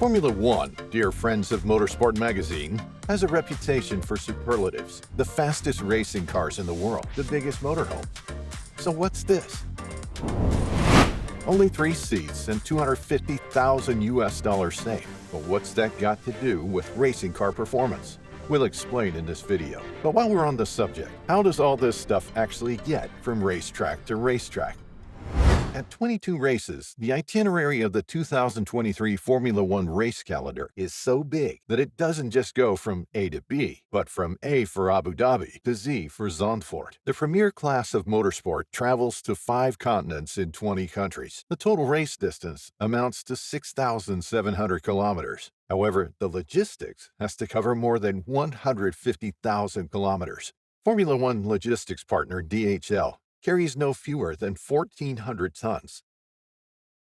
Formula One, dear friends of Motorsport-Magazin, has a reputation for superlatives, the fastest racing cars in the world, the biggest motorhomes. So what's this? Only 3 seats and $250,000 saved. But what's that got to do with racing car performance? We'll explain in this video. But while we're on the subject, how does all this stuff actually get from racetrack to racetrack? At 22 races, the itinerary of the 2023 Formula One race calendar is so big that it doesn't just go from A to B, but from A for Abu Dhabi to Z for Zandvoort. The premier class of motorsport travels to 5 continents in 20 countries. The total race distance amounts to 6,700 kilometers. However, the logistics has to cover more than 150,000 kilometers. Formula One logistics partner DHL carries no fewer than 1,400 tons.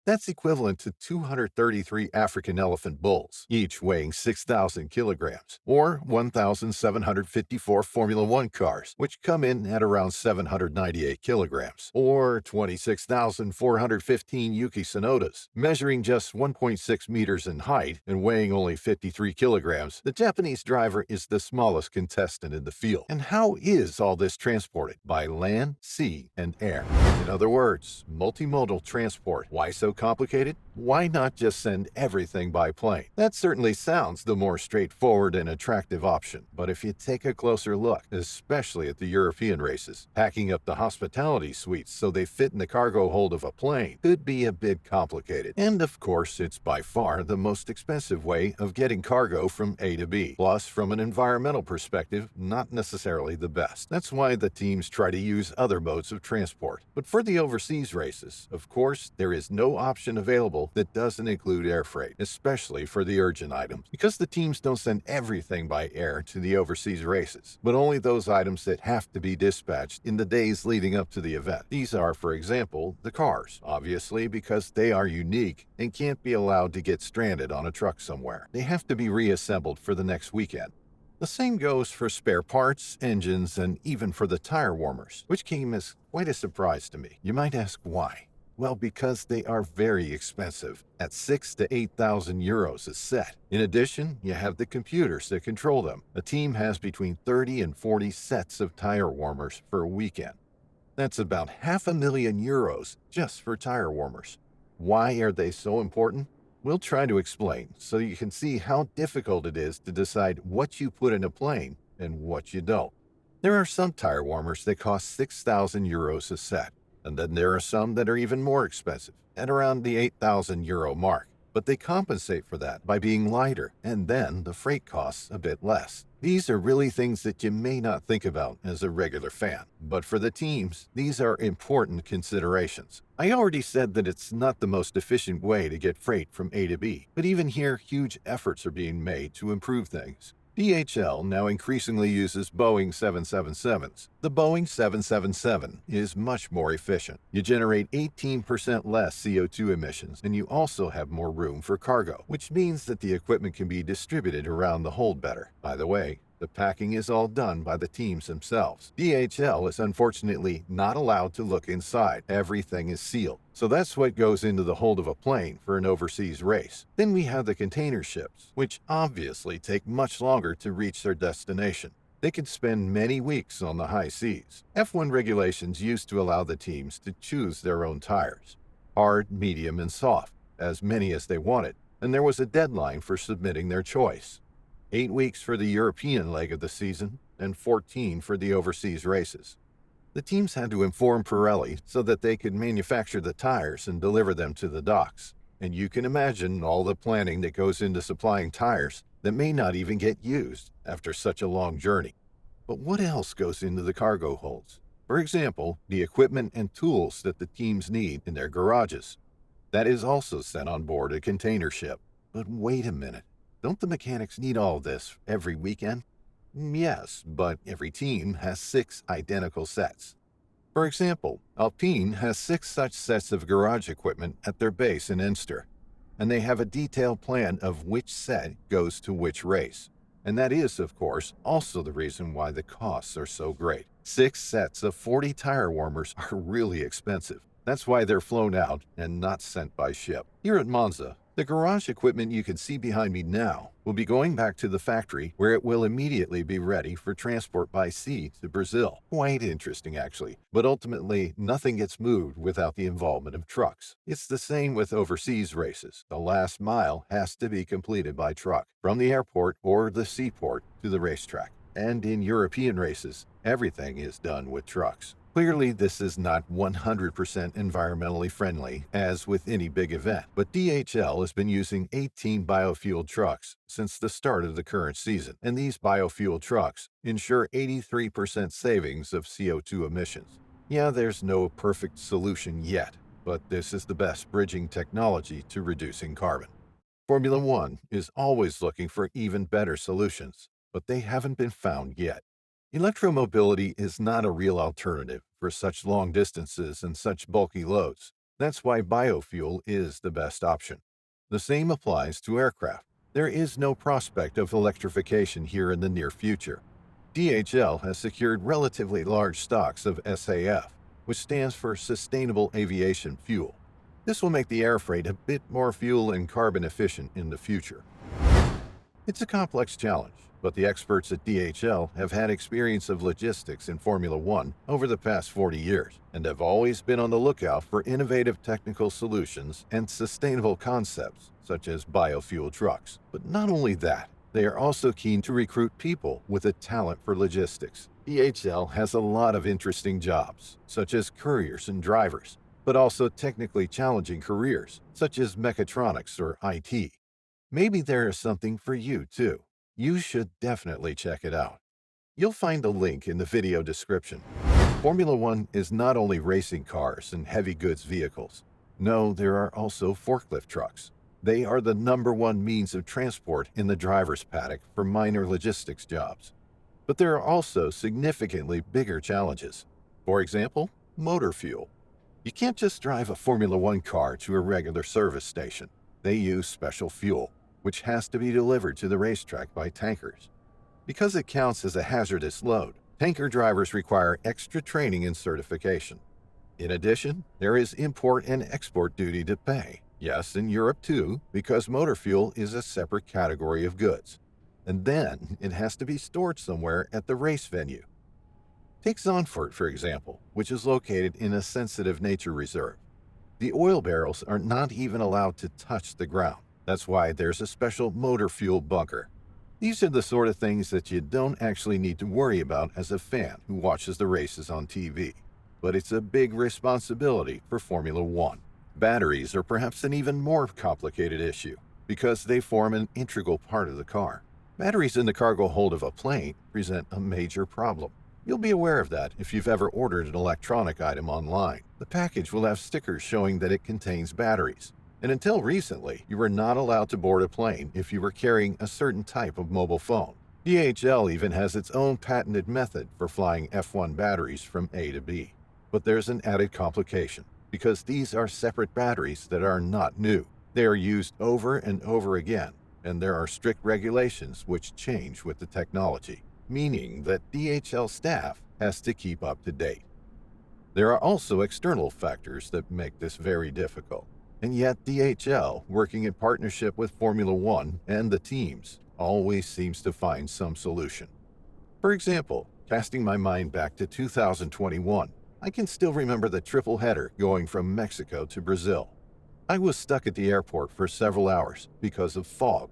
That's equivalent to 233 African elephant bulls, each weighing 6,000 kilograms, or 1,754 Formula One cars, which come in at around 798 kilograms, or 26,415 Yuki Tsunodas. Measuring just 1.6 meters in height and weighing only 53 kilograms, the Japanese driver is the smallest contestant in the field. And how is all this transported? By land, sea, and air. In other words, multimodal transport. Why so complicated? Why not just send everything by plane? That certainly sounds the more straightforward and attractive option. But if you take a closer look, especially at the European races, packing up the hospitality suites so they fit in the cargo hold of a plane could be a bit complicated. And of course, it's by far the most expensive way of getting cargo from A to B. Plus, from an environmental perspective, not necessarily the best. That's why the teams try to use other modes of transport. But for the overseas races, of course, there is no option available that doesn't include air freight, especially for the urgent items, because the teams don't send everything by air to the overseas races, but only those items that have to be dispatched in the days leading up to the event. These are, for example, the cars, obviously because they are unique and can't be allowed to get stranded on a truck somewhere. They have to be reassembled for the next weekend. The same goes for spare parts, engines, and even for the tire warmers, which came as quite a surprise to me. You might ask why? Well, because they are very expensive, at 6,000 to 8,000 euros a set. In addition, you have the computers that control them. A team has between 30 and 40 sets of tire warmers for a weekend. That's about €500,000 just for tire warmers. Why are they so important? We'll try to explain so you can see how difficult it is to decide what you put in a plane and what you don't. There are some tire warmers that cost €6,000 a set. And then there are some that are even more expensive, at around the €8,000 mark. But they compensate for that by being lighter, and then the freight costs a bit less. These are really things that you may not think about as a regular fan. But for the teams, these are important considerations. I already said that it's not the most efficient way to get freight from A to B, but even here, huge efforts are being made to improve things. DHL now increasingly uses Boeing 777s. The Boeing 777 is much more efficient. You generate 18% less CO2 emissions, and you also have more room for cargo, which means that the equipment can be distributed around the hold better. By the way, the packing is all done by the teams themselves. DHL is unfortunately not allowed to look inside. Everything is sealed. So that's what goes into the hold of a plane for an overseas race. Then we have the container ships, which obviously take much longer to reach their destination. They could spend many weeks on the high seas. F1 regulations used to allow the teams to choose their own tires, hard, medium, and soft, as many as they wanted, and there was a deadline for submitting their choice. 8 weeks for the European leg of the season, and 14 for the overseas races. The teams had to inform Pirelli so that they could manufacture the tires and deliver them to the docks. And you can imagine all the planning that goes into supplying tires that may not even get used after such a long journey. But what else goes into the cargo holds? For example, the equipment and tools that the teams need in their garages. That is also sent on board a container ship. But wait a minute. Don't the mechanics need all this every weekend? Yes, but every team has 6 identical sets. For example, Alpine has 6 such sets of garage equipment at their base in Enster, and they have a detailed plan of which set goes to which race. And that is, of course, also the reason why the costs are so great. 6 sets of 40 tire warmers are really expensive. That's why they're flown out and not sent by ship. Here at Monza, The garage equipment you can see behind me now will be going back to the factory where it will immediately be ready for transport by sea to Brazil. Quite interesting, actually. But ultimately, nothing gets moved without the involvement of trucks. It's the same with overseas races. The last mile has to be completed by truck, from the airport or the seaport to the racetrack. And in European races, everything is done with trucks. Clearly, this is not 100% environmentally friendly, as with any big event, but DHL has been using 18 biofuel trucks since the start of the current season, and these biofuel trucks ensure 83% savings of CO2 emissions. Yeah, there's no perfect solution yet, but this is the best bridging technology to reducing carbon. Formula One is always looking for even better solutions, but they haven't been found yet. Electromobility is not a real alternative for such long distances and such bulky loads. That's why biofuel is the best option. The same applies to aircraft. There is no prospect of electrification here in the near future. DHL has secured relatively large stocks of SAF, which stands for Sustainable Aviation Fuel. This will make the air freight a bit more fuel and carbon efficient in the future. It's a complex challenge, but the experts at DHL have had experience of logistics in Formula One over the past 40 years and have always been on the lookout for innovative technical solutions and sustainable concepts, such as biofuel trucks. But not only that, they are also keen to recruit people with a talent for logistics. DHL has a lot of interesting jobs, such as couriers and drivers, but also technically challenging careers, such as mechatronics or IT. Maybe there is something for you, too. You should definitely check it out. You'll find a link in the video description. Formula One is not only racing cars and heavy goods vehicles. No, there are also forklift trucks. They are the #1 means of transport in the driver's paddock for minor logistics jobs. But there are also significantly bigger challenges. For example, motor fuel. You can't just drive a Formula One car to a regular service station. They use special fuel, which has to be delivered to the racetrack by tankers. Because it counts as a hazardous load, tanker drivers require extra training and certification. In addition, there is import and export duty to pay. Yes, in Europe too, because motor fuel is a separate category of goods. And then it has to be stored somewhere at the race venue. Take Zandvoort, for example, which is located in a sensitive nature reserve. The oil barrels are not even allowed to touch the ground. That's why there's a special motor fuel bunker. These are the sort of things that you don't actually need to worry about as a fan who watches the races on TV. But it's a big responsibility for Formula One. Batteries are perhaps an even more complicated issue because they form an integral part of the car. Batteries in the cargo hold of a plane present a major problem. You'll be aware of that if you've ever ordered an electronic item online. The package will have stickers showing that it contains batteries. And until recently, you were not allowed to board a plane if you were carrying a certain type of mobile phone. DHL even has its own patented method for flying F1 batteries from A to B. But there's an added complication, because these are separate batteries that are not new. They are used over and over again, and there are strict regulations which change with the technology, meaning that DHL staff has to keep up to date. There are also external factors that make this very difficult. And yet DHL, working in partnership with Formula One and the teams, always seems to find some solution. For example, casting my mind back to 2021, I can still remember the triple header going from Mexico to Brazil. I was stuck at the airport for several hours because of fog.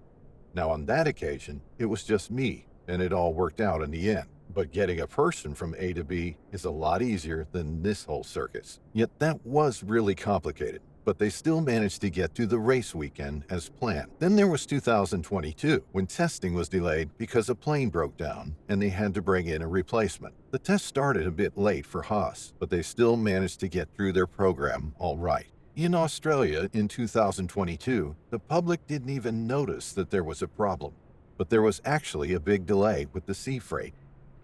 Now on that occasion, it was just me, and it all worked out in the end. But getting a person from A to B is a lot easier than this whole circus. Yet that was really complicated, but they still managed to get to the race weekend as planned. Then there was 2022, when testing was delayed because a plane broke down and they had to bring in a replacement. The test started a bit late for Haas, but they still managed to get through their program all right. In Australia in 2022, the public didn't even notice that there was a problem, but there was actually a big delay with the sea freight.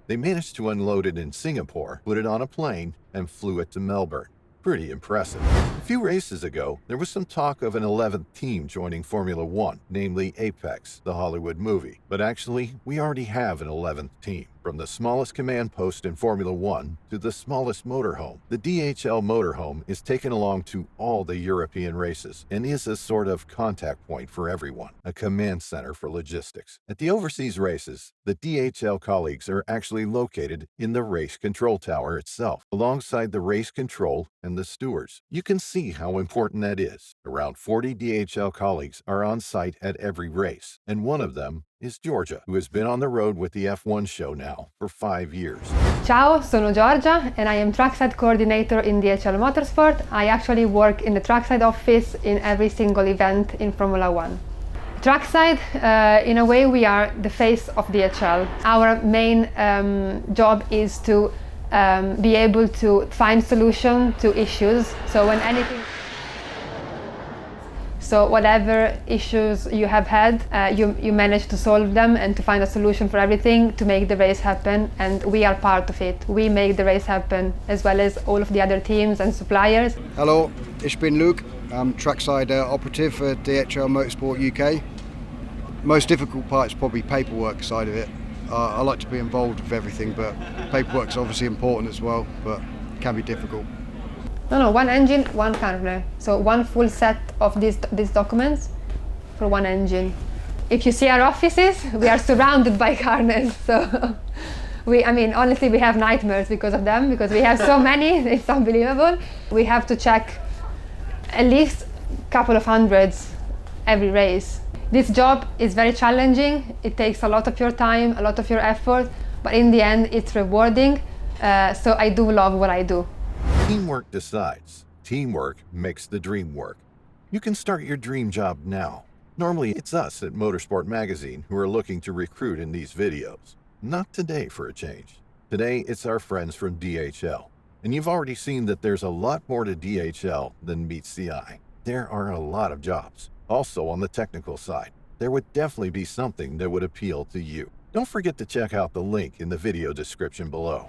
They managed to unload it in Singapore, put it on a plane, and flew it to Melbourne. Pretty impressive. A few races ago, there was some talk of an 11th team joining Formula One, namely Apex, the Hollywood movie. But actually, we already have an 11th team. From the smallest command post in Formula One to the smallest motorhome, the DHL motorhome is taken along to all the European races and is a sort of contact point for everyone, a command center for logistics. At the overseas races, the DHL colleagues are actually located in the race control tower itself, alongside the race control and the stewards. You can see how important that is. Around 40 DHL colleagues are on site at every race, and one of them is Georgia, who has been on the road with the F1 show now for 5 years. Ciao, sono Giorgia and I am trackside coordinator in DHL Motorsport. I actually work in the trackside office in every single event in Formula One. Trackside, in a way, we are the face of DHL. Our main job is to be able to find solution to issues. So whatever issues you have had, you manage to solve them and to find a solution for everything to make the race happen, and we are part of it. We make the race happen as well as all of the other teams and suppliers. Hello, ich bin Luke. I'm trackside operative for DHL Motorsport UK. Most difficult part is probably paperwork side of it. I like to be involved with everything, but paperwork is obviously important as well, but it can be difficult. No, one engine, one carnet. So one full set of these documents for one engine. If you see our offices, we are surrounded by carnets. So honestly, we have nightmares because of them, because we have so many, it's unbelievable. We have to check at least a couple of hundreds every race. This job is very challenging. It takes a lot of your time, a lot of your effort, but in the end, it's rewarding. So I do love what I do. Teamwork decides. Teamwork makes the dream work. You can start your dream job now. Normally, it's us at Motorsport-Magazin who are looking to recruit in these videos. Not today for a change. Today, it's our friends from DHL. And you've already seen that there's a lot more to DHL than meets the eye. There are a lot of jobs. Also, on the technical side, there would definitely be something that would appeal to you. Don't forget to check out the link in the video description below.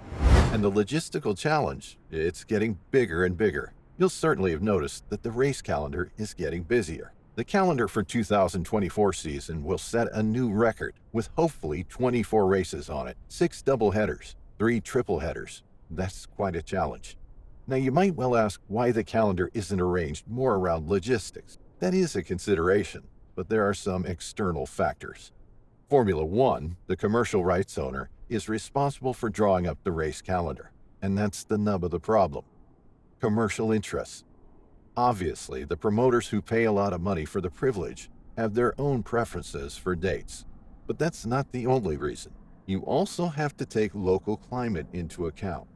And the logistical challenge, it's getting bigger and bigger. You'll certainly have noticed that the race calendar is getting busier. The calendar for 2024 season will set a new record with hopefully 24 races on it, 6 double headers, 3 triple headers. That's quite a challenge. Now you might well ask why the calendar isn't arranged more around logistics. That is a consideration, but there are some external factors. Formula One, the commercial rights owner, is responsible for drawing up the race calendar, and that's the nub of the problem. Commercial interests. Obviously, the promoters who pay a lot of money for the privilege have their own preferences for dates, but that's not the only reason. You also have to take local climate into account.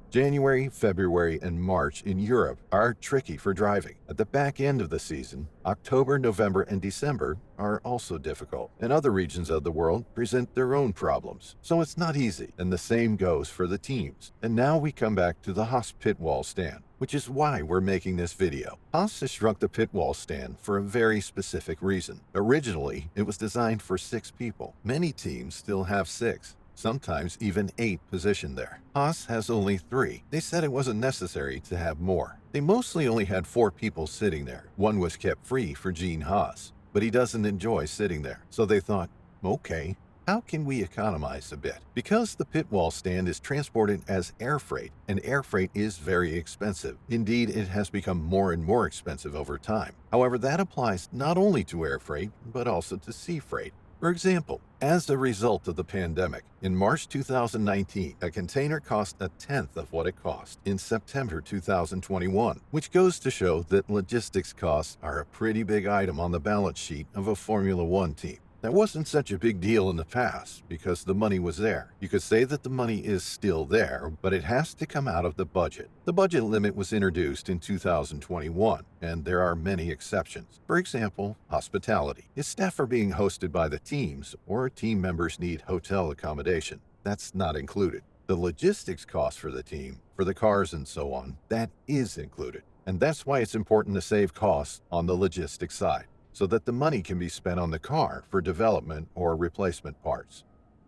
January, February, and March in Europe are tricky for driving. At the back end of the season, October, November, and December are also difficult, and other regions of the world present their own problems. So it's not easy, and the same goes for the teams. And now we come back to the Haas pit wall stand, which is why we're making this video. Haas has shrunk the pit wall stand for a very specific reason. Originally, it was designed for 6 people. Many teams still have 6. Sometimes even 8 positioned there. Haas has only 3. They said it wasn't necessary to have more. They mostly only had 4 people sitting there. One was kept free for Gene Haas, but he doesn't enjoy sitting there. So they thought, okay, how can we economize a bit? Because the pit wall stand is transported as air freight, and air freight is very expensive. Indeed, it has become more and more expensive over time. However, that applies not only to air freight, but also to sea freight. For example, as a result of the pandemic, in March 2019, a container cost a tenth of what it cost in September 2021, which goes to show that logistics costs are a pretty big item on the balance sheet of a Formula One team. That wasn't such a big deal in the past because the money was there. You could say that the money is still there, but it has to come out of the budget. The budget limit was introduced in 2021, and there are many exceptions. For example, hospitality. If staff are being hosted by the teams, or team members need hotel accommodation, that's not included. The logistics cost for the team, for the cars and so on, that is included. And that's why it's important to save costs on the logistics side, so that the money can be spent on the car for development or replacement parts.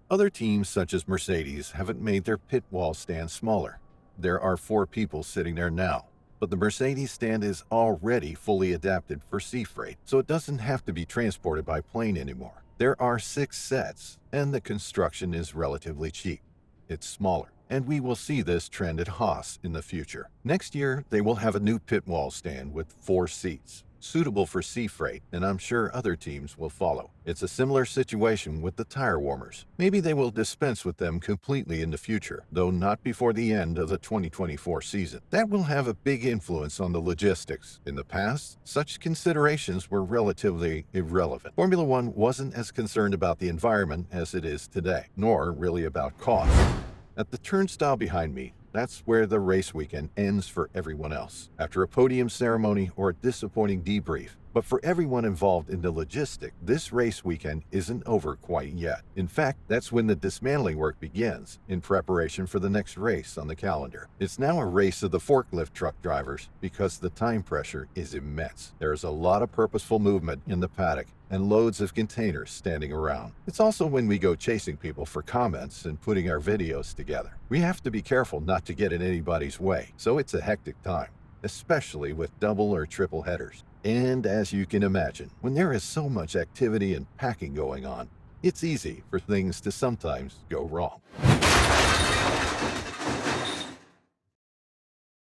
Other teams such as Mercedes haven't made their pit wall stand smaller. There are 4 people sitting there now, but the Mercedes stand is already fully adapted for sea freight, so it doesn't have to be transported by plane anymore. There are 6 sets, and the construction is relatively cheap. it's smaller. And we will see this trend at Haas in the future. Next year, they will have a new pit wall stand with 4 seats, suitable for sea freight, and I'm sure other teams will follow. It's a similar situation with the tire warmers. Maybe they will dispense with them completely in the future, though not before the end of the 2024 season. That will have a big influence on the logistics. In the past, such considerations were relatively irrelevant. Formula One wasn't as concerned about the environment as it is today, nor really about cost. At the turnstile behind me, that's where the race weekend ends for everyone else, after a podium ceremony or a disappointing debrief. But for everyone involved in the logistics, this race weekend isn't over quite yet. In fact, that's when the dismantling work begins, in preparation for the next race on the calendar. It's now a race of the forklift truck drivers because the time pressure is immense. There is a lot of purposeful movement in the paddock and loads of containers standing around. It's also when we go chasing people for comments and putting our videos together. We have to be careful not to get in anybody's way, so it's a hectic time, especially with double or triple headers. And as you can imagine, when there is so much activity and packing going on, it's easy for things to sometimes go wrong.